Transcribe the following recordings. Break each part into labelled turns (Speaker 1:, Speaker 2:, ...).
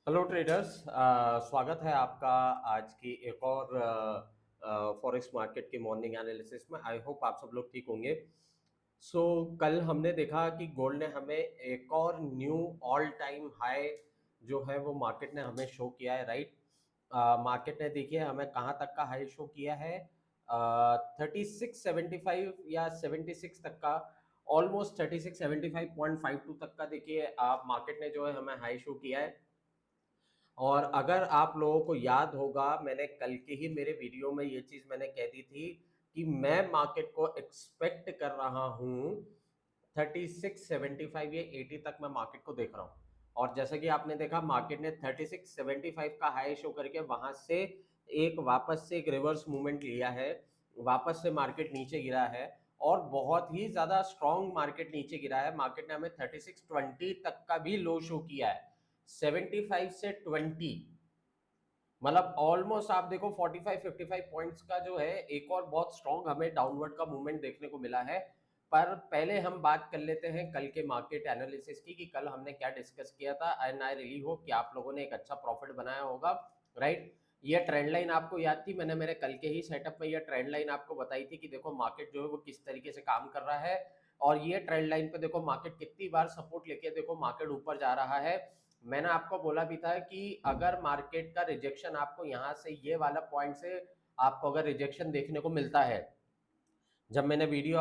Speaker 1: Hello traders, स्वागत है आपका आज की एक और फॉरेक्स मार्केट के मॉर्निंग एनालिसिस में। आई होप आप सब लोग ठीक होंगे। कल हमने देखा कि गोल्ड ने हमें एक और न्यू ऑल टाइम हाई जो है वो मार्केट ने हमें शो किया है, राइट। मार्केट ने देखिए हमें कहाँ तक का हाई शो किया है, 3675 या 76 तक का, ऑलमोस्ट 3675.52 तक का। देखिए आप मार्केट ने जो है हमें हाई शो किया है। और अगर आप लोगों को याद होगा, मैंने कल के ही मेरे वीडियो में ये चीज मैंने कह दी थी कि मैं मार्केट को एक्सपेक्ट कर रहा हूं 3675 या 80 तक मैं मार्केट को देख रहा हूं। और जैसा कि आपने देखा मार्केट ने 3675 का हाई शो करके वहां से एक वापस से एक रिवर्स मूवमेंट लिया है, वापस से मार्केट नीचे गिरा है और बहुत ही ज्यादा स्ट्रॉन्ग मार्केट नीचे गिरा है। मार्केट ने हमें 3620 तक का भी लो शो किया है, 75 से 20, मतलब ऑलमोस्ट आप देखो 45-55 पॉइंट्स का जो है एक और बहुत स्ट्रॉन्ग हमें डाउनवर्ड का मूवमेंट देखने को मिला है। पर पहले हम बात कर लेते हैं कल के मार्केट एनालिसिस की कि कल हमने क्या डिस्कस किया था। एंड आई रियली होप कि आप लोगों ने एक अच्छा प्रॉफिट बनाया होगा, राइट। ये ट्रेंड लाइन आपको याद थी, मैंने मेरे कल के ही सेटअप में ये ट्रेंड लाइन आपको बताई थी कि देखो मार्केट जो है वो किस तरीके से काम कर रहा है। और ये ट्रेंड लाइन पे देखो मार्केट कितनी बार सपोर्ट लेके देखो मार्केट ऊपर जा रहा है। मैंने आपको बोला भी था कि अगर मार्केट का रिजेक्शन आपको यहाँ से ये वाला पॉइंट से आपको अगर रिजेक्शन देखने को मिलता है, जब मैंने वीडियो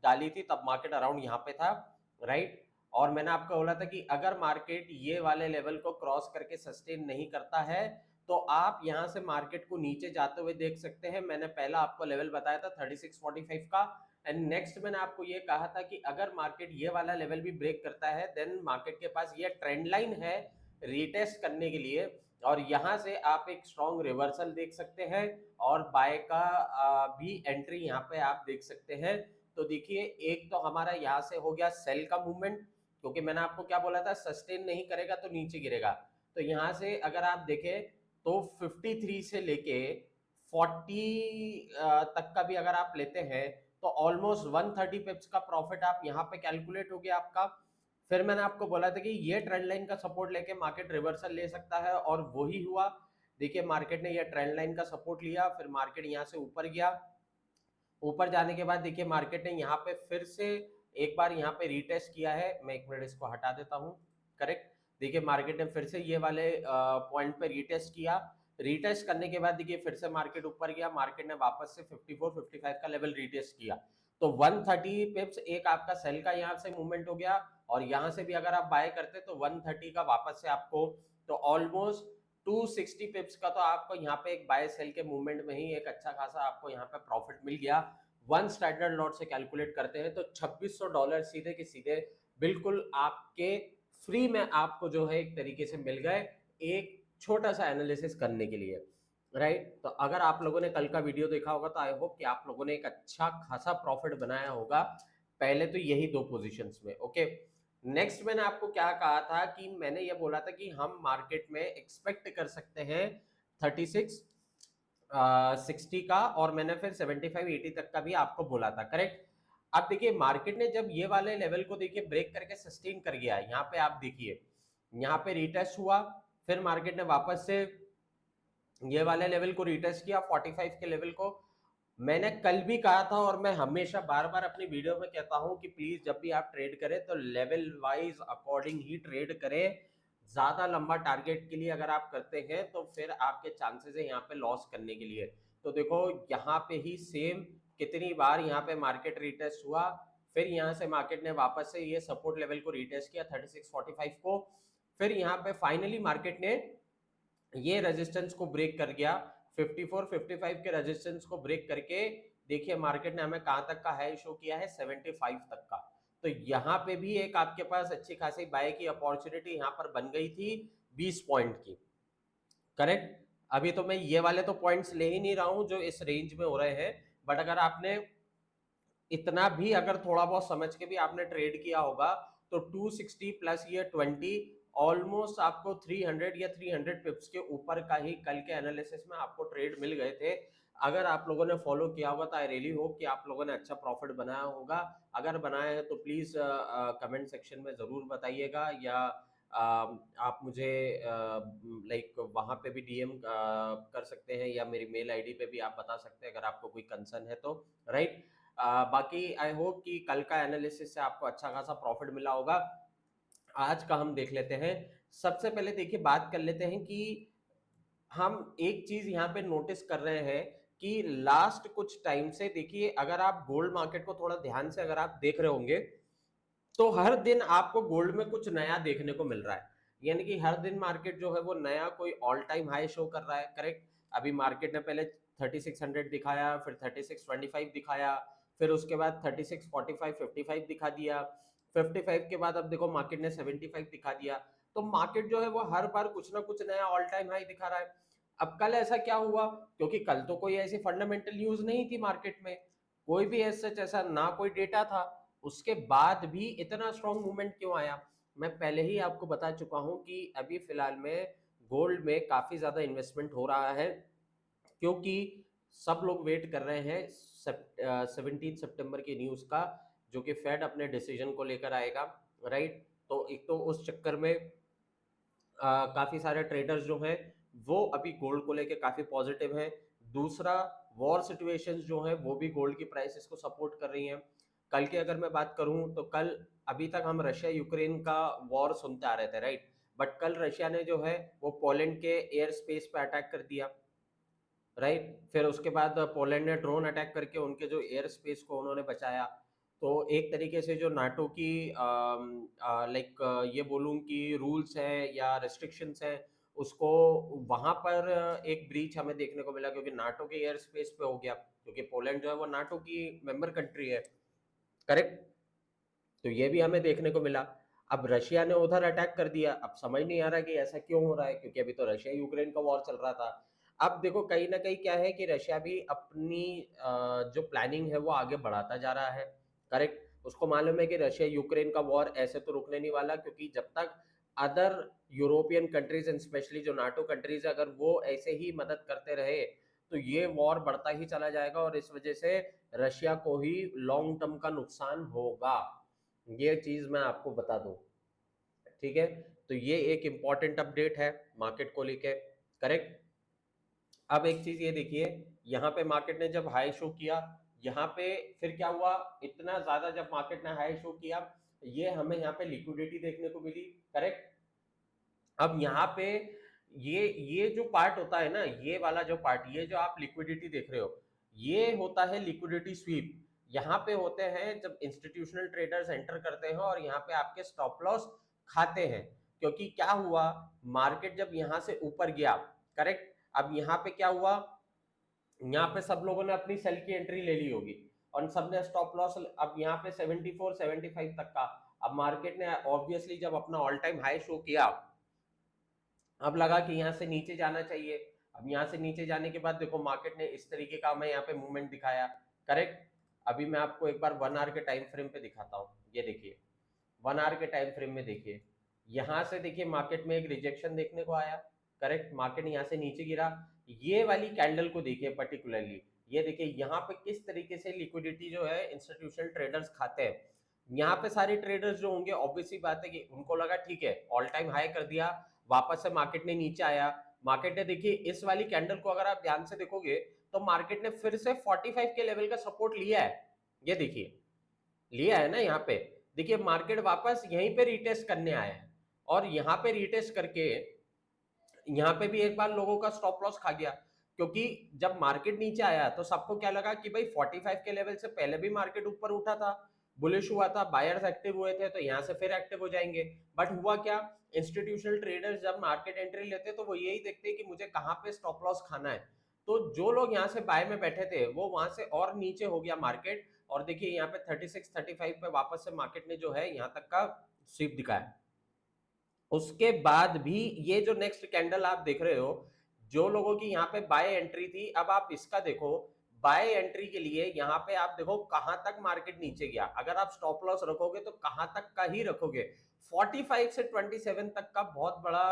Speaker 1: डाली थी तब मार्केट अराउंड यहाँ पे था, राइट। और मैंने आपको बोला था कि अगर मार्केट ये वाले लेवल को क्रॉस करके सस्टेन नहीं करता है तो आप यहाँ से मार्केट को नीचे जाते हुए देख सकते हैं। मैंने पहला आपको लेवल बताया था 3645 का। एंड नेक्स्ट मैंने आपको ये कहा था कि अगर मार्केट ये वाला लेवल भी ब्रेक करता है देन मार्केट के पास ये ट्रेंड लाइन है रीटेस्ट करने के लिए, और यहां से आप एक स्ट्रॉन्ग रिवर्सल देख सकते हैं और बाय का भी एंट्री यहां पे आप देख सकते हैं। तो देखिए एक तो हमारा यहां से हो गया सेल का मूवमेंट, क्योंकि मैंने आपको क्या बोला था सस्टेन नहीं करेगा तो नीचे गिरेगा। तो यहां से अगर आप देखें तो 53 से लेके 40 तक का भी अगर आप लेते हैं तो ऑलमोस्ट 130 पिप्स का प्रॉफिट आप यहाँ पे कैलकुलेट हो गया आपका। फिर मैंने आपको बोला था कि ये ट्रेंड लाइन का सपोर्ट लेके मार्केट रिवर्सल ले सकता है और वही हुआ। देखिए मार्केट ने ये ट्रेंड लाइन का सपोर्ट लिया, फिर मार्केट यहाँ से ऊपर गया। ऊपर जाने के बाद देखिए मार्केट ने यहाँ पे फिर से एक बार यहाँ पे रीटेस्ट किया है। मैं एक मिनट इसको हटा देता हूँ, करेक्ट। देखिए मार्केट ने फिर से ये वाले पॉइंट पे रीटेस्ट किया। रीटेस्ट करने के बाद देखिए फिर से मार्केट ऊपर गया, मार्केट ने वापस से 54-55 का लेवल रीटेस्ट किया। तो 130 पिप्स एक आपका सेल का यहाँ से मूवमेंट हो गया, और यहाँ से भी अगर आप बाय करते तो 130 का वापस से आपको, तो ऑलमोस्ट 260 पिप्स का तो आपको यहाँ पे एक बाय सेल के मूवमेंट में ही एक अच्छा खासा आपको यहाँ पे प्रॉफिट मिल गया। वन स्टैंडर्ड लॉट से कैलकुलेट करते हैं तो $2600 सीधे के सीधे बिल्कुल आपके फ्री में आपको जो है एक तरीके से मिल गए एक छोटा सा एनालिसिस करने के लिए, राइट। तो अगर आप लोगों ने कल का वीडियो देखा होगा तो आई होप कि आप लोगों ने एक अच्छा खासा प्रॉफिट बनाया होगा पहले तो यही दो पोजीशंस में, ओके। नेक्स्ट मैंने आपको क्या कहा था कि मैंने ये बोला था कि हम मार्केट में एक्सपेक्ट कर सकते हैं 36 60 का, और मैंने फिर 75-80 तक का भी आपको बोला था, करेक्ट। अब देखिए मार्केट ने जब ये वाले लेवल को देखिए ब्रेक करके सस्टेन कर गया, यहाँ पे आप देखिए यहाँ पे रीटेस्ट हुआ, फिर मार्केट ने वापस से ये वाले लेवल को रीटेस्ट किया 45 के लेवल को। मैंने कल भी कहा था और मैं हमेशा बार बार अपनी वीडियो में कहता हूं कि प्लीज जब भी आप ट्रेड करें तो लेवल वाइज अकॉर्डिंग ही ट्रेड करें। ज्यादा लंबा टारगेट के लिए अगर आप करते हैं तो फिर आपके चांसेस है यहाँ पे लॉस करने के लिए। तो देखो यहाँ पे ही सेम कितनी बार यहाँ पे मार्केट रिटेस्ट हुआ, फिर यहाँ से मार्केट ने वापस से ये सपोर्ट लेवल को रिटेस्ट किया 3645 को, फिर यहाँ पे फाइनली मार्केट ने ये रेजिस्टेंस को ब्रेक कर गया 54-55 के रेजिस्टेंस को ब्रेक करके। देखिए मार्केट ने हमें कहां तक का हाई शो किया है 75 तक का। तो यहां पे भी एक आपके पास अच्छी खासी बाय की अपॉर्चुनिटी यहां पर बन गई थी 20 पॉइंट की, करेक्ट। अभी तो मैं ये वाले तो पॉइंट्स ले ही नहीं रहा हूं जो इस रेंज में हो रहे हैं, बट अगर आपने इतना भी अगर थोड़ा बहुत समझ के भी आपने ट्रेड किया होगा तो 260 प्लस ये 20 ऑलमोस्ट आपको 300 या 300 पिप्स के ऊपर का ही कल के एनालिसिस में आपको ट्रेड मिल गए थे। अगर आप लोगों ने फॉलो किया होगा तो आई रियली होप कि आप लोगों ने अच्छा प्रॉफिट बनाया होगा। अगर बनाया है तो प्लीज कमेंट सेक्शन में जरूर बताइएगा, या आप मुझे लाइक वहाँ पे भी डीएम कर सकते हैं या मेरी मेल आईडी पे भी आप बता सकते हैं अगर आपको कोई कंसर्न है तो, राइट। बाकी आई होप कि कल का एनालिसिस से आपको अच्छा खासा प्रॉफिट मिला होगा। आज का हम देख लेते हैं। सबसे पहले देखिए बात कर लेते हैं कि हम एक चीज यहाँ पे नोटिस कर रहे हैं कि लास्ट कुछ टाइम से देखिए, अगर आप गोल्ड मार्केट को थोड़ा ध्यान से अगर आप देख रहे होंगे तो हर दिन आपको गोल्ड में कुछ नया देखने को मिल रहा है। यानी कि हर दिन मार्केट जो है वो नया कोई ऑल टाइम हाई शो कर रहा है, करेक्ट। अभी मार्केट ने पहले 3600 दिखाया, फिर 3625 दिखाया, फिर उसके बाद 3645 55 दिखा दिया, 55 के बाद अब देखो मार्केट ने 75 दिखा दिया। तो मार्केट जो है वो हर बार कुछ ना कुछ नया ऑल टाइम हाई दिखा रहा है। अब कल ऐसा क्या हुआ, क्योंकि कल तो कोई ऐसी फंडामेंटल न्यूज नहीं थी मार्केट में, कोई भी ऐसा ना कोई डेटा था, उसके बाद भी इतना स्ट्रॉन्ग मूवमेंट क्यों आया। मैं पहले ही आपको बता चुका हूं कि अभी फिलहाल में गोल्ड में काफी ज्यादा इन्वेस्टमेंट हो रहा है, क्योंकि सब लोग वेट कर रहे हैं 17 सितंबर की न्यूज का, जो कि फेड अपने डिसीजन को लेकर आएगा, राइट। तो एक तो उस चक्कर में काफी सारे ट्रेडर्स जो हैं वो अभी गोल्ड को लेके काफी पॉजिटिव हैं। दूसरा, वॉर सिचुएशंस जो हैं वो भी गोल्ड की प्राइसेस को सपोर्ट कर रही हैं। कल की अगर मैं बात करूं तो कल, अभी तक हम रशिया यूक्रेन का वॉर सुनते आ रहे थे, राइट। बट कल रशिया ने जो है वो पोलैंड के एयर स्पेस पे अटैक कर दिया, राइट। फिर उसके बाद पोलैंड ने ड्रोन अटैक करके उनके जो एयर स्पेस को उन्होंने बचाया। तो एक तरीके से जो नाटो की लाइक ये बोलूं कि रूल्स हैं या रिस्ट्रिक्शंस हैं, उसको वहां पर एक ब्रीच हमें देखने को मिला, क्योंकि नाटो के एयर स्पेस पे हो गया, क्योंकि पोलैंड जो है वो नाटो की मेंबर कंट्री है, करेक्ट। तो ये भी हमें देखने को मिला। अब रशिया ने उधर अटैक कर दिया, अब समझ नहीं आ रहा कि ऐसा क्यों हो रहा है, क्योंकि अभी तो रशिया यूक्रेन का वॉर चल रहा था। अब देखो कहीं ना कहीं क्या है कि रशिया भी अपनी जो प्लानिंग है वो आगे बढ़ाता जा रहा है, करेक्ट। उसको मालूम है कि रशिया यूक्रेन का वॉर ऐसे तो रुकने नहीं वाला, क्योंकि जब तक other European countries and specially जो नाटो कंट्रीज है अगर वो ऐसे ही मदद करते रहे तो ये वॉर बढ़ता ही चला जाएगा, और इस वजह से रशिया को ही लॉन्ग टर्म का नुकसान होगा। ये चीज मैं आपको बता दूं, ठीक है। तो ये एक इंपॉर्टेंट अपडेट है मार्केट को लेके, करेक्ट। अब एक चीज ये देखिए, यहाँ पे मार्केट ने जब हाई शो किया, यहाँ पे फिर क्या हुआ, इतना ज्यादा जब मार्केट ने हाई शो किया, ये हमें यहाँ पे लिक्विडिटी देखने को मिली, करेक्ट। अब यहाँ पे ये जो पार्ट होता है ना, ये वाला जो पार्ट, ये जो आप लिक्विडिटी देख रहे हो, ये होता है लिक्विडिटी स्वीप। यहाँ पे होते हैं जब इंस्टीट्यूशनल ट्रेडर्स एंटर करते हैं और यहाँ पे आपके स्टॉप लॉस खाते हैं, क्योंकि क्या हुआ, मार्केट जब यहाँ से ऊपर गया, करेक्ट। अब यहाँ पे क्या हुआ, यहाँ पे सब लोगों ने अपनी सेल की एंट्री ले ली होगी और सबने स्टॉप लॉस, अब यहाँ पे 74 75 तक का, अब मार्केट ने ऑब्वियसली जब अपना ऑल टाइम हाई शो किया, अब लगा कि यहाँ से नीचे जाना चाहिए। अब यहाँ से नीचे जाने के बाद देखो मार्केट ने इस तरीके का हमें यहाँ पे मूवमेंट दिखाया, करेक्ट। अभी मैं आपको एक बार 1 आवर के टाइम फ्रेम पे दिखाता हूँ, ये देखिए 1 आवर के टाइम फ्रेम में देखिए, यहाँ से देखिए मार्केट में एक रिजेक्शन देखने को आया, करेक्ट। मार्केट यहाँ से नीचे गिरा, ये वाली कैंडल को देखिए पर्टिकुलरली, ये देखिए यहाँ पे किस तरीके से लिक्विडिटी जो है इंस्टीट्यूशनल ट्रेडर्स खाते हैं। यहाँ पे सारे ट्रेडर्स जो होंगे ऑब्वियसली बात है कि उनको लगा ठीक है ऑल टाइम हाई कर दिया, वापस से मार्केट ने नीचे आया। मार्केट ने देखिए इस वाली कैंडल को अगर आप ध्यान से देखोगे तो मार्केट ने फिर से 45 के लेवल का सपोर्ट लिया है, ये देखिए लिया है ना। यहाँ पे देखिए मार्केट वापस यहीं पे रिटेस्ट करने आया है, और यहाँ पे रिटेस्ट करके यहाँ पे भी एक बार लोगों का स्टॉप लॉस खा गया, क्योंकि जब मार्केट नीचे आया तो सबको क्या लगा कि भाई 45 के लेवल से पहले भी मार्केट ऊपर उठा था, बुलिश हुआ था, बायर्स एक्टिव हुए थे, तो यहाँ से फिर एक्टिव हो जाएंगे। बट हुआ क्या, इंस्टीट्यूशनल ट्रेडर्स जब मार्केट एंट्री लेते तो वो यही देखते कि मुझे कहाँ पे स्टॉप लॉस खाना है। तो जो लोग यहाँ से बाय में बैठे थे वो वहां से और नीचे हो गया मार्केट, और देखिए यहाँ पे 36 35 पे वापस से मार्केट ने जो है यहाँ तक का स्वीप दिखाया। उसके बाद भी ये जो नेक्स्ट कैंडल आप देख रहे हो, जो लोगों की यहाँ पे बाय एंट्री थी, अब आप इसका देखो, बाय एंट्री के लिए यहाँ पे आप देखो कहां तक मार्केट नीचे गया। अगर आप स्टॉप लॉस रखोगे तो कहां तक का ही रखोगे, 45 से 27 तक का बहुत बड़ा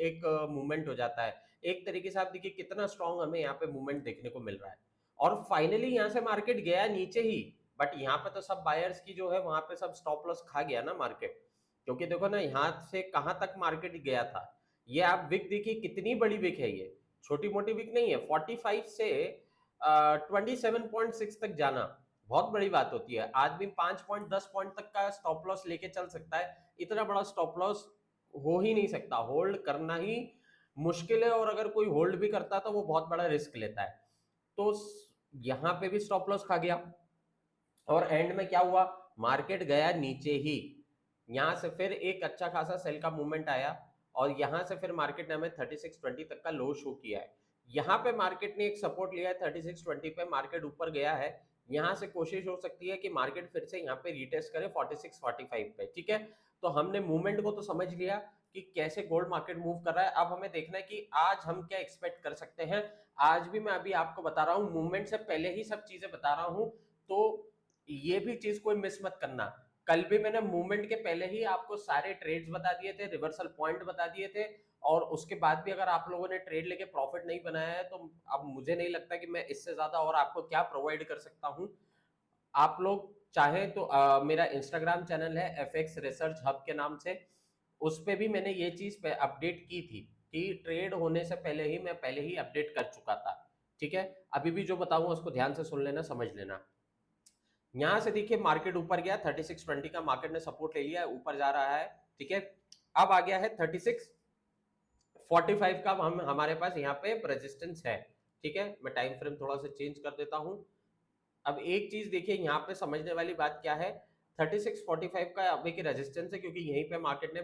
Speaker 1: एक मूवमेंट हो जाता है। एक तरीके से आप देखिए कितना स्ट्रॉन्ग हमें यहाँ पे मूवमेंट देखने को मिल रहा है, और फाइनली यहाँ से मार्केट गया नीचे ही, बट यहाँ पे तो सब बायर्स की जो है वहां पे सब स्टॉप लॉस खा गया ना मार्केट। क्योंकि देखो ना यहाँ से कहाँ तक मार्केट गया था, ये आप विक देखिए कितनी बड़ी विक है, ये छोटी मोटी विक नहीं है। 45 से 27.6 तक जाना बहुत बड़ी बात होती है। आदमी 5 पॉइंट 10 पॉइंट तक का स्टॉप लॉस लेके चल सकता है, इतना बड़ा स्टॉप लॉस हो ही नहीं सकता, होल्ड करना ही मुश्किल है, और अगर कोई होल्ड भी करता है तो वो बहुत बड़ा रिस्क लेता है। तो यहाँ पे भी स्टॉप लॉस खा गया, और एंड में क्या हुआ, मार्केट गया नीचे ही, यहां से फिर एक अच्छा खासा सेल का मूवमेंट आया, और यहां से फिर मार्केट ने हमें 3620 तक का लो शो किया है। यहाँ पे मार्केट ने एक सपोर्ट लिया है 3620 पे, मार्केट ऊपर गया है, यहां से कोशिश हो सकती है कि मार्केट फिर से यहाँ पे रिटेस्ट करे 4645 पे, ठीक है। तो हमने मूवमेंट को तो समझ लिया कि कैसे गोल्ड मार्केट मूव कर रहा है। अब हमें देखना है कि आज हम क्या एक्सपेक्ट कर सकते हैं। आज भी मैं अभी आपको बता रहा हूँ, मूवमेंट से पहले ही सब चीजें बता रहा हूँ, तो ये भी चीज कोई मिस मत करना। कल भी मैंने मूवमेंट के पहले ही आपको सारे ट्रेड्स बता दिए थे, रिवर्सल पॉइंट बता दिए थे, और उसके बाद भी अगर आप लोगों ने ट्रेड लेके प्रॉफिट नहीं बनाया है तो अब मुझे नहीं लगता कि मैं इससे ज्यादा और आपको क्या प्रोवाइड कर सकता हूं। आप लोग चाहे तो मेरा इंस्टाग्राम चैनल है एफएक्स रिसर्च हब के नाम से, उस पे भी मैंने ये चीज पे अपडेट की थी कि ट्रेड होने से पहले ही मैं पहले ही अपडेट कर चुका था, ठीक है। अभी भी जो बताऊंगा उसको ध्यान से सुन लेना, समझ लेना। यहां से देखिए मार्केट ऊपर गया, 3620 का मार्केट ने सपोर्ट ले लिया है, ऊपर जा रहा है, ठीक है। अब आ गया है 3645 का, हम हमारे पास यहाँ पे रेजिस्टेंस है, ठीक है। मैं टाइम फ्रेम थोड़ा सा चेंज कर देता हूं। अब एक चीज देखिए यहाँ पे समझने वाली बात क्या है, 3645 का अभी की रेजिस्टेंस है, क्योंकि यहीं पे मार्केट ने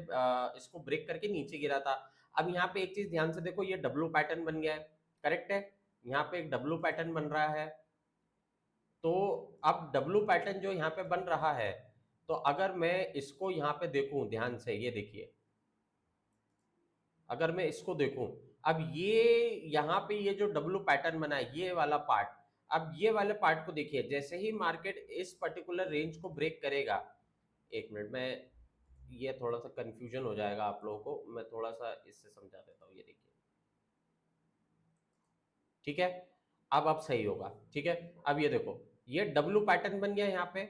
Speaker 1: इसको ब्रेक करके नीचे गिरा था। अब यहाँ पे एक चीज ध्यान से देखो, ये डब्ल्यू पैटर्न बन गया है, करेक्ट है, यहाँ पे एक डब्ल्यू पैटर्न बन रहा है। तो अब डब्ल्यू पैटर्न जो यहाँ पे बन रहा है, तो अगर मैं इसको यहाँ पे देखूं ध्यान से, ये देखिए, अगर मैं इसको देखूं, अब ये यहाँ पे ये जो डब्ल्यू पैटर्न बना है, ये वाला पार्ट, अब ये वाले पार्ट को देखिए, जैसे ही मार्केट इस पर्टिकुलर रेंज को ब्रेक करेगा, एक मिनट में, ये थोड़ा सा कंफ्यूजन हो जाएगा आप लोगों को, मैं थोड़ा सा इससे समझा देता हूँ, ये देखिए, ठीक है। अब सही होगा, ठीक है। अब ये देखो, ये डब्ल्यू पैटर्न बन गया यहाँ पे।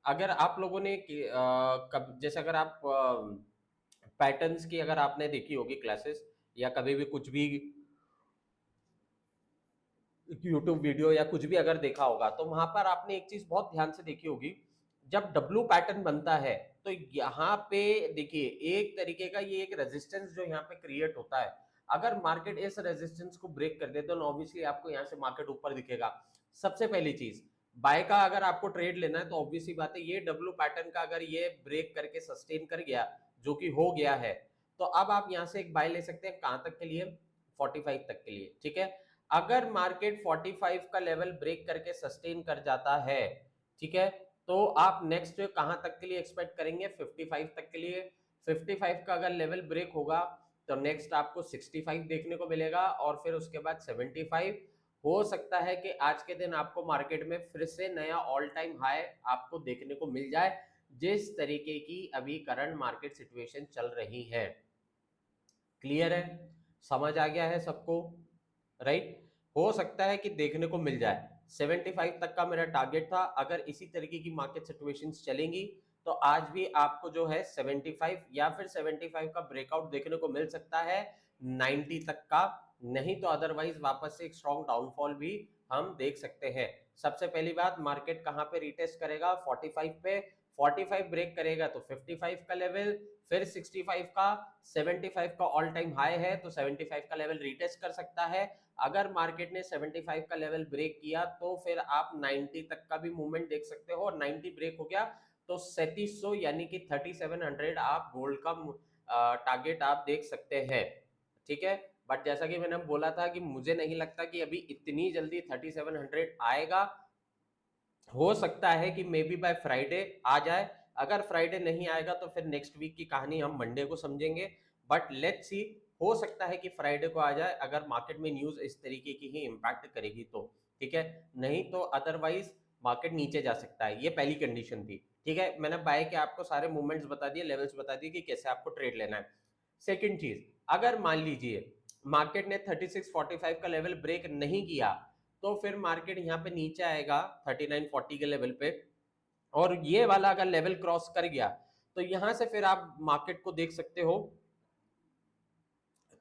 Speaker 1: अगर आप लोगों ने जैसे अगर आप पैटर्न्स की अगर आपने देखी होगी क्लासेस, या कभी भी कुछ भी यूट्यूब वीडियो या कुछ भी अगर देखा होगा, तो वहां पर आपने एक चीज बहुत ध्यान से देखी होगी, जब डब्ल्यू पैटर्न बनता है तो यहाँ पे देखिए एक तरीके का ये एक रेजिस्टेंस जो यहाँ पे क्रिएट होता है, अगर मार्केट इस रेजिस्टेंस को ब्रेक कर दे तो ऑब्वियसली आपको यहाँ से मार्केट ऊपर दिखेगा। सबसे पहली चीज, बाय का अगर आपको ट्रेड लेना है तो ऑब्वियसली बात है, ये डब्ल्यू पैटर्न का अगर ये ब्रेक करके सस्टेन कर गया, जो कि हो गया है, तो अब आप यहाँ से एक बाय ले सकते हैं, कहां तक के लिए, 45 तक के लिए, ठीक है। अगर मार्केट 45 का लेवल ब्रेक करके सस्टेन कर जाता है, ठीक है, तो आप नेक्स्ट कहां तक के लिए एक्सपेक्ट करेंगे, 55 तक के लिए। 55 का अगर लेवल ब्रेक होगा तो नेक्स्ट आपको 65 देखने को मिलेगा, और फिर उसके बाद 75। हो सकता है कि आज के दिन आपको मार्केट में फिर से नया ऑल टाइम हाई आपको देखने को मिल जाए, जिस तरीके की अभी करंट मार्केट सिचुएशन चल रही है। क्लियर है, समझ आ गया है सबको, राइट। हो सकता है कि देखने को मिल जाए, 75 तक का मेरा टारगेट था, अगर इसी तरीके की मार्केट सिचुएशंस चलेंगी तो आज भी आपको जो है 75 या फिर 75 का ब्रेकआउट देखने को मिल सकता है 90 तक का, नहीं तो अदरवाइज वापस से एक स्ट्रॉन्ग डाउनफॉल भी हम देख सकते हैं। सबसे पहली बात, मार्केट कहां पे रिटेस्ट करेगा, 45 पे, 45 ब्रेक करेगा तो 55 का लेवल, फिर 65 का, 75 का ऑल टाइम हाई है तो 75 का लेवल रिटेस्ट कर सकता है। अगर मार्केट ने 75 का लेवल ब्रेक किया तो फिर आप 90 तक का भी मूवमेंट देख सकते हो, और 90 ब्रेक हो गया तो 3700 यानी कि 3700 आप गोल्ड का टारगेट आप देख सकते हैं, ठीक है। बट जैसा कि मैंने बोला था कि मुझे नहीं लगता कि अभी इतनी जल्दी 3700 आएगा, हो सकता है कि मे बी बाय फ्राइडे आ जाए, अगर फ्राइडे नहीं आएगा तो फिर नेक्स्ट वीक की कहानी हम मंडे को समझेंगे, बट लेट्स सी, हो सकता है कि फ्राइडे को आ जाए अगर मार्केट में न्यूज इस तरीके की ही इंपैक्ट करेगी तो, ठीक है। नहीं तो अदरवाइज मार्केट नीचे जा सकता है, ये पहली कंडीशन थी, ठीक है। मैंने बाय के आपको सारे मूवमेंट्स बता दिए, लेवल्स बता दिए कि कैसे आपको ट्रेड लेना है। सेकेंड चीज, अगर मान लीजिए मार्केट ने 3645 का लेवल ब्रेक नहीं किया, तो फिर मार्केट यहाँ पे नीचे आएगा 3940 के लेवल पे, और ये वाला अगर लेवल क्रॉस कर गया तो यहां से फिर आप मार्केट को देख सकते हो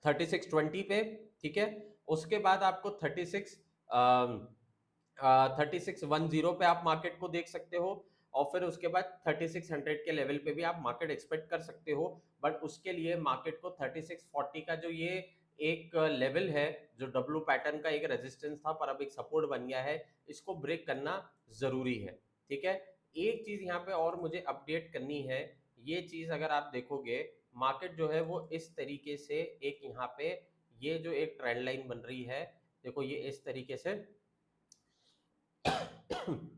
Speaker 1: 3620 पे, ठीक है। उसके बाद आपको 3610 पे आप मार्केट को देख सकते हो, और फिर उसके बाद 3600 के लेवल पे भी आप मार्केट एक्सपेक्ट कर सकते हो। बट उसके लिए मार्केट को 3640 का जो ये एक लेवल है, जो डब्ल्यू पैटर्न का एक रेजिस्टेंस था पर अब एक सपोर्ट बन गया है, इसको ब्रेक करना जरूरी है, ठीक है। एक चीज यहाँ पे और मुझे अपडेट करनी है, ये चीज अगर आप देखोगे मार्केट जो है वो इस तरीके से एक यहाँ पे ये जो एक ट्रेंड लाइन बन रही है, देखो ये इस तरीके से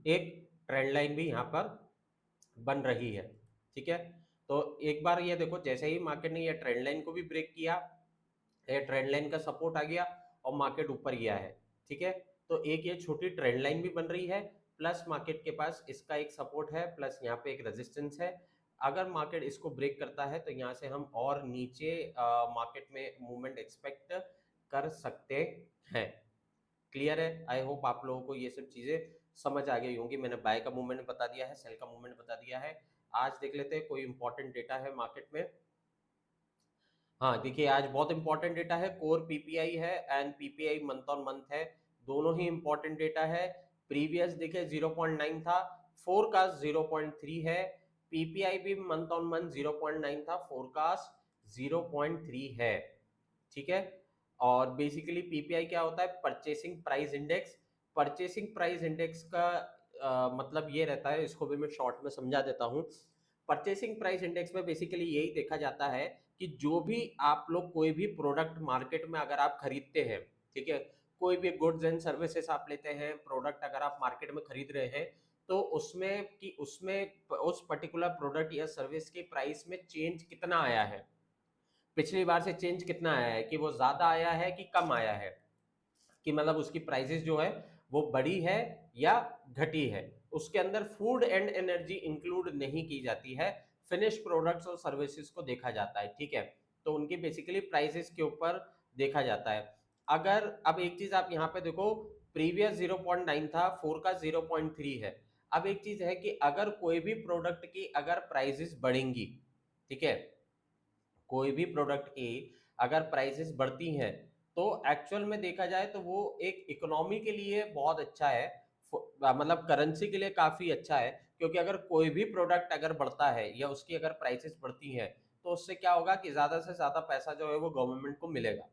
Speaker 1: एक ट्रेंड लाइन भी यहाँ पर बन रही है, ठीक है। तो एक बार ये देखो जैसे ही मार्केट ने ये ट्रेंड लाइन को भी ब्रेक किया, ये ट्रेंड लाइन का सपोर्ट आ गया और मार्केट ऊपर गया है, ठीक है। तो एक ये छोटी ट्रेंड लाइन भी बन रही है, प्लस मार्केट के पास इसका एक सपोर्ट है, प्लस यहाँ पे एक रेजिस्टेंस है। अगर मार्केट इसको ब्रेक करता है तो यहाँ से हम और नीचे मार्केट में मूवमेंट एक्सपेक्ट कर सकते हैं। क्लियर है? आई होप आप लोगों को ये सब चीजें समझ आ गई होंगी। मैंने बाय का मूवमेंट बता दिया है, सेल का मूवमेंट बता दिया है। आज देख लेते हैं कोई इंपॉर्टेंट डेटा है मार्केट में। हाँ देखिए, आज बहुत इंपॉर्टेंट डेटा है, कोर पीपीआई है and PPI month on month है, दोनों ही इंपॉर्टेंट डेटा है। प्रीवियस देखिए 0.9 था, फोरकास्ट 0.3 है। पीपीआई भी मंथ ऑन मंथ 0.9 था, फोरकास्ट 0.3 है, ठीक है। और बेसिकली पीपीआई क्या होता है? Purchasing price index. Purchasing price index का मतलब ये रहता है, इसको भी मैं शॉर्ट में समझा देता हूँ। परचेसिंग प्राइस इंडेक्स में बेसिकली यही देखा जाता है कि जो भी आप लोग कोई भी प्रोडक्ट मार्केट में अगर आप खरीदते हैं, ठीक है, कोई भी गुड्स एंड सर्विसेज आप लेते हैं, प्रोडक्ट अगर आप मार्केट में खरीद रहे हैं, तो उसमें उस पर्टिकुलर प्रोडक्ट या सर्विस की प्राइस में चेंज कितना आया है, पिछली बार से चेंज कितना आया है, कि वो ज्यादा आया है कि कम आया है, कि मतलब उसकी प्राइसेस जो है वो बढ़ी है या घटी है। उसके अंदर फूड एंड एनर्जी इंक्लूड नहीं की जाती है, फिनिश प्रोडक्ट्स और सर्विसेज को देखा जाता है, ठीक है। तो उनकी बेसिकली प्राइसेस के ऊपर देखा जाता है। अगर अब एक चीज आप यहाँ पे देखो, प्रीवियस 0.9 था, फोरकास्ट 0.3 है। अब एक चीज है कि अगर कोई भी प्रोडक्ट की अगर प्राइसेस बढ़ेंगी, ठीक है, कोई भी प्रोडक्ट की अगर प्राइसेस बढ़ती हैं, तो एक्चुअल में देखा जाए तो वो एक इकोनॉमी के लिए बहुत अच्छा है, मतलब करेंसी के लिए काफी अच्छा है। क्योंकि अगर कोई भी प्रोडक्ट अगर बढ़ता है या उसकी अगर प्राइसेस बढ़ती हैं, तो उससे क्या होगा कि ज्यादा से ज्यादा पैसा जो है वो गवर्नमेंट को मिलेगा।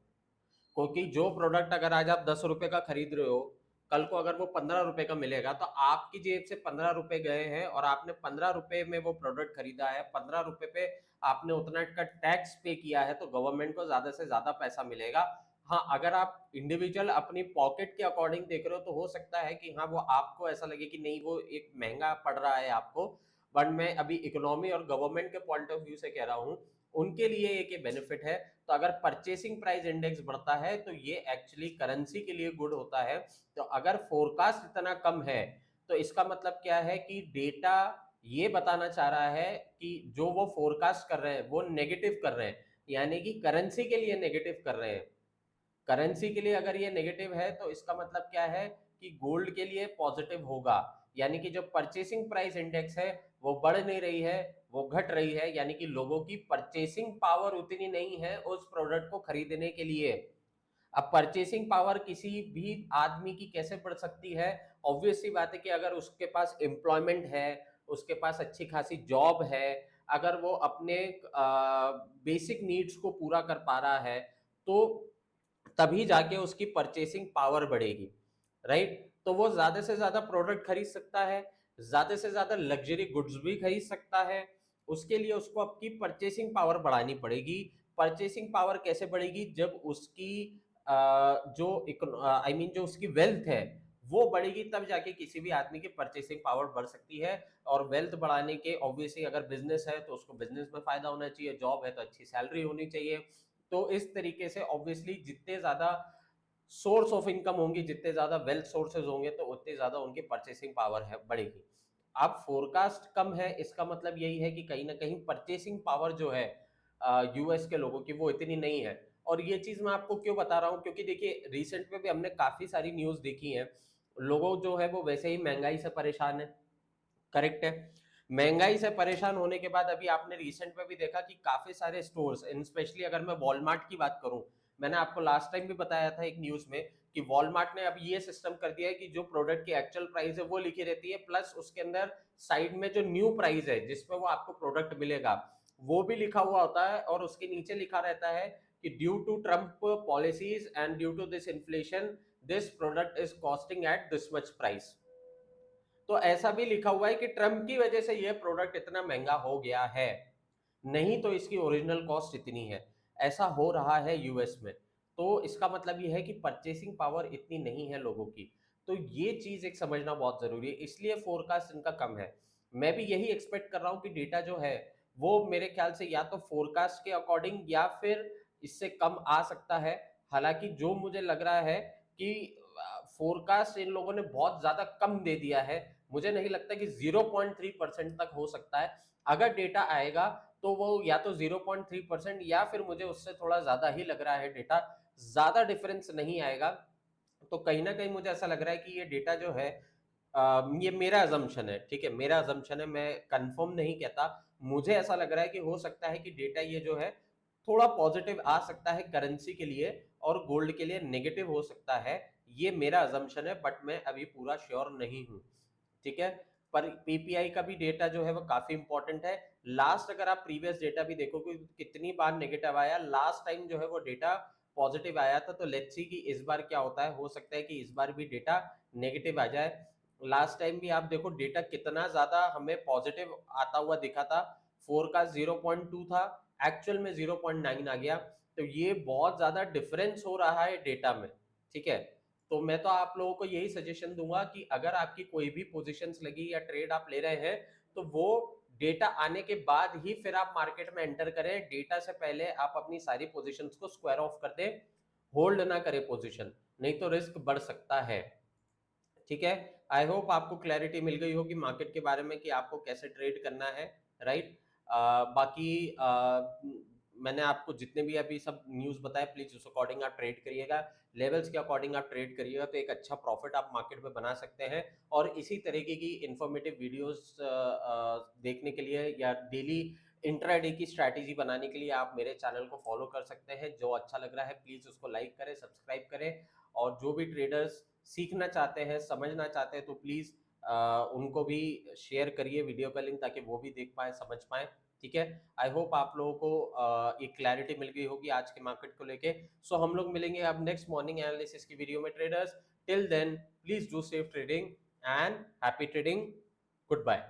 Speaker 1: क्योंकि जो प्रोडक्ट अगर आज आप 10 रुपए का खरीद रहे हो, कल को अगर वो 15 रुपए का मिलेगा, तो आपकी जेब से 15 रुपए गए हैं और आपने 15 रुपए में वो प्रोडक्ट खरीदा है, 15 रुपए पे आपने उतना का टैक्स पे किया है, तो गवर्नमेंट को ज्यादा से ज्यादा पैसा मिलेगा। हाँ, अगर आप इंडिविजुअल अपनी पॉकेट के अकॉर्डिंग देख रहे हो, तो हो सकता है कि हाँ वो आपको ऐसा लगे कि नहीं वो एक महंगा पड़ रहा है आपको, बट मैं अभी इकोनॉमी और गवर्नमेंट के पॉइंट ऑफ व्यू से कह रहा हूँ, उनके लिए एक बेनिफिट है। तो अगर परचेसिंग प्राइस इंडेक्स बढ़ता है तो ये एक्चुअली करेंसी के लिए गुड होता है। तो अगर फोरकास्ट इतना कम है, तो इसका मतलब क्या है कि डेटा ये बताना चाह रहा है कि जो वो फोरकास्ट कर रहे हैं वो नेगेटिव कर रहे हैं, यानी कि करेंसी के लिए नेगेटिव कर रहे हैं। करेंसी के लिए अगर ये नेगेटिव है, तो इसका मतलब क्या है कि गोल्ड के लिए पॉजिटिव होगा। यानी कि जो परचेसिंग प्राइस इंडेक्स है वो बढ़ नहीं रही है, वो घट रही है, यानी कि लोगों की परचेसिंग पावर उतनी नहीं है उस प्रोडक्ट को खरीदने के लिए। अब परचेसिंग पावर किसी भी आदमी की कैसे बढ़ सकती है? ऑब्वियस सी बात है कि अगर उसके पास एम्प्लॉयमेंट है, उसके पास अच्छी खासी जॉब है, अगर वो अपने बेसिक नीड्स को पूरा कर पा रहा है, तो तभी जाके उसकी परचेसिंग पावर बढ़ेगी, राइट। तो वो ज्यादा से ज्यादा प्रोडक्ट खरीद सकता है, ज्यादा से ज्यादा लग्जरी गुड्स भी खरीद सकता है। उसके लिए उसको अपनी परचेसिंग पावर बढ़ानी पड़ेगी। परचेसिंग पावर कैसे बढ़ेगी? जब उसकी जो आई मीन जो उसकी वेल्थ है वो बढ़ेगी, तब जाके किसी भी आदमी की परचेसिंग पावर बढ़ सकती है। और वेल्थ बढ़ाने के ऑब्वियसली अगर बिजनेस है तो उसको बिजनेस में फायदा होना चाहिए, जॉब है तो अच्छी सैलरी होनी चाहिए। तो इस तरीके से ऑब्वियसली जितने ज्यादा सोर्स ऑफ इनकम होंगी, जितने ज्यादा वेल्थ सोर्सेज होंगे, तो उतनी ज्यादा उनकी परचेसिंग पावर है बढ़ेगी। अब फोरकास्ट कम है, इसका मतलब यही है कि कहीं ना कहीं परचेसिंग पावर जो है यूएस के लोगों की वो इतनी नहीं है। और ये चीज मैं आपको क्यों बता रहा हूँ, क्योंकि देखिए रिसेंट में भी हमने काफी सारी न्यूज देखी है, लोगों जो है वो वैसे ही महंगाई से परेशान है, करेक्ट है। महंगाई से परेशान होने के बाद अभी आपने रिसेंट में भी देखा कि काफी सारे स्टोर्स, स्पेशली अगर मैं वॉलमार्ट की बात करूं, मैंने आपको लास्ट टाइम भी बताया था एक न्यूज में कि वॉलमार्ट ने अब ये सिस्टम कर दिया है कि जो प्रोडक्ट की एक्चुअल प्राइस है वो लिखी रहती है, प्लस उसके अंदर साइड में जो न्यू प्राइस है जिसपे वो आपको प्रोडक्ट मिलेगा वो भी लिखा हुआ होता है, और उसके नीचे लिखा रहता है कि due to Trump policies and due to this inflation this product is costing at this much price. तो ऐसा भी लिखा हुआ है कि ट्रम्प की वजह से यह प्रोडक्ट इतना महंगा हो गया है, नहीं तो इसकी ओरिजिनल कॉस्ट इतनी है। ऐसा हो रहा है यूएस में। तो इसका मतलब यह है कि परचेसिंग पावर इतनी नहीं है लोगों की। तो ये चीज एक समझना बहुत जरूरी है, इसलिए फोरकास्ट इनका कम है। मैं भी यही एक्सपेक्ट कर रहा हूं कि डेटा जो है वो मेरे ख्याल से या तो फोरकास्ट के अकॉर्डिंग या फिर इससे कम आ सकता है। हालांकि जो मुझे लग रहा है कि फोरकास्ट इन लोगों ने बहुत ज्यादा कम दे दिया है। मुझे नहीं लगता कि 0.3% तक हो सकता है। अगर डेटा आएगा तो वो या तो 0.3% या फिर मुझे उससे थोड़ा ज्यादा ही लग रहा है डेटा, ज्यादा डिफरेंस नहीं आएगा। तो कहीं ना कहीं मुझे ऐसा लग रहा है कि ये डेटा जो है ये मेरा अजम्पशन है, ठीक है, मेरा अजम्पशन है, मैं कंफर्म नहीं कहता। मुझे ऐसा लग रहा है कि हो सकता है कि डेटा ये जो है थोड़ा पॉजिटिव आ सकता है करेंसी के लिए, और गोल्ड के लिए नेगेटिव हो सकता है। ये मेरा अजम्पशन है, बट मैं अभी पूरा श्योर नहीं हूं, ठीक है। पर पीपीआई का भी डेटा जो है वो काफी इंपॉर्टेंट है। लास्ट अगर आप प्रीवियस डेटा भी देखोगे कितनी बार नेगेटिव आया, लास्ट टाइम जो है वो डेटा पॉजिटिव आया था। तो लेट्स सी कि इस बार क्या होता है, हो सकता है कि इस बार भी डेटा नेगेटिव आ जाए। लास्ट टाइम भी आप देखो डेटा कितना ज्यादा हमें पॉजिटिव आता हुआ दिखा था, फोरकास्ट 0.2 था, एक्चुअल में 0.9 आ गया। तो ये बहुत ज्यादा डिफरेंस हो रहा है डेटा में, ठीक है। तो मैं तो आप लोगों को यही सजेशन दूंगा कि अगर आपकी कोई भी पोजीशंस लगी या ट्रेड आप ले रहे हैं तो वो डेटा आने के बाद ही फिर आप मार्केट में एंटर करें। डेटा से पहले आप अपनी सारी पोजीशंस को स्क्वायर ऑफ कर दें, होल्ड ना करें पोजीशन, नहीं तो रिस्क बढ़ सकता है, ठीक है। आई होप आपको क्लैरिटी मिल गई होगी मार्केट के बारे में कि आपको कैसे ट्रेड करना है, राइट। बाकी मैंने आपको जितने भी अभी सब न्यूज़ बताए, प्लीज उस अकॉर्डिंग आप ट्रेड करिएगा, लेवल्स के अकॉर्डिंग आप ट्रेड करिएगा, तो एक अच्छा प्रॉफिट आप मार्केट में बना सकते हैं। और इसी तरीके की इंफॉर्मेटिव वीडियोस देखने के लिए या डेली इंट्राडे की स्ट्रैटेजी बनाने के लिए आप मेरे चैनल को फॉलो कर सकते हैं। जो अच्छा लग रहा है प्लीज उसको लाइक करें, सब्सक्राइब करें। और जो भी ट्रेडर्स सीखना चाहते हैं, समझना चाहते हैं, तो प्लीज उनको भी शेयर करिए वीडियो का लिंक, ताकि वो भी देख पाए, समझ पाए, ठीक है। आई होप आप लोगों को एक क्लैरिटी मिल गई होगी आज के मार्केट को लेके। सो हम लोग मिलेंगे अब नेक्स्ट मॉर्निंग एनालिसिस की वीडियो में traders. Till then please do safe trading and happy trading. Good bye.